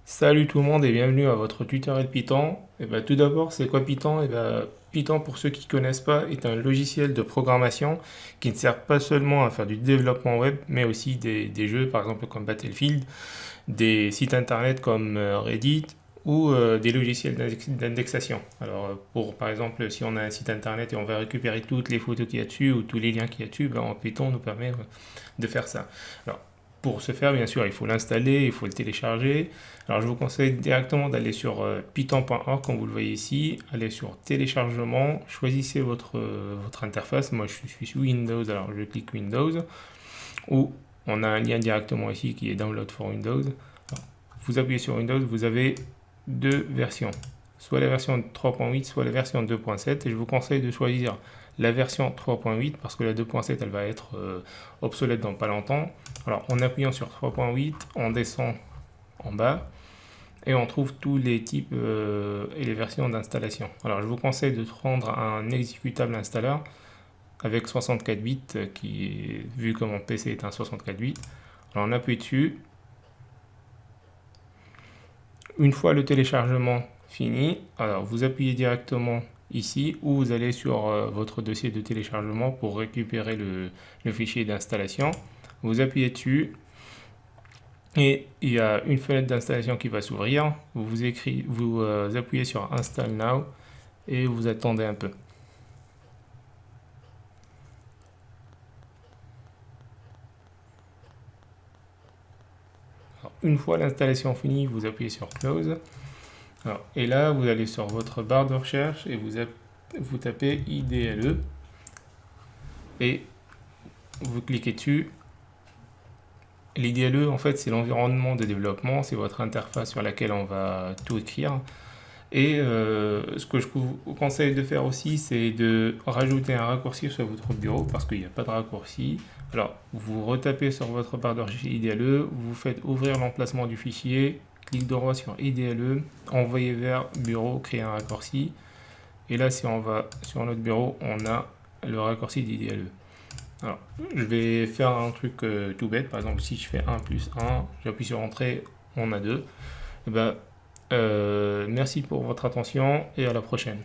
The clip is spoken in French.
Salut tout le monde et bienvenue à votre tutoriel Python. Tout d'abord, c'est quoi Python? Python, pour ceux qui ne connaissent pas, est un logiciel de programmation qui ne sert pas seulement à faire du développement web, mais aussi des jeux, par exemple comme Battlefield, des sites internet comme Reddit ou des logiciels d'indexation. Par exemple, si on a un site internet et on veut récupérer toutes les photos qu'il y a dessus ou tous les liens qu'il y a dessus, en Python, on nous permet de faire ça. Alors, pour ce faire, bien sûr, il faut l'installer, il faut le télécharger. Alors, je vous conseille directement d'aller sur python.org, comme vous le voyez ici. Allez sur téléchargement, choisissez votre interface. Moi, je suis sous Windows, alors je clique Windows. Ou on a un lien directement ici qui est Download for Windows. Alors, vous appuyez sur Windows, vous avez deux versions. Soit la version 3.8, soit la version 2.7. Et je vous conseille de choisir la version 3.8 parce que la 2.7 elle va être obsolète dans pas longtemps. Alors en appuyant sur 3.8, on descend en bas et on trouve tous les types et les versions d'installation. Alors je vous conseille de prendre un exécutable installeur avec 64 bits qui, vu que mon PC est un 64 bits, alors on appuie dessus. Une fois le téléchargement fini, alors vous appuyez directement ici ou vous allez sur votre dossier de téléchargement pour récupérer le fichier d'installation. Vous appuyez dessus et il y a une fenêtre d'installation qui va s'ouvrir. Vous appuyez sur Install Now et vous attendez un peu. Alors, une fois l'installation finie, vous appuyez sur Close. Alors, et là, vous allez sur votre barre de recherche et vous tapez IDLE et vous cliquez dessus. L'IDLE, en fait, c'est l'environnement de développement, c'est votre interface sur laquelle on va tout écrire. Et ce que je vous conseille de faire aussi, c'est de rajouter un raccourci sur votre bureau parce qu'il n'y a pas de raccourci. Alors, vous retapez sur votre barre de recherche IDLE, vous faites ouvrir l'emplacement du fichier, clic droit sur IDLE, envoyer vers bureau, créer un raccourci. Et là, si on va sur notre bureau, on a le raccourci d'IDLE. Alors, je vais faire un truc tout bête. Par exemple, si je fais 1 plus 1, j'appuie sur Entrée, on a 2. Merci pour votre attention et à la prochaine.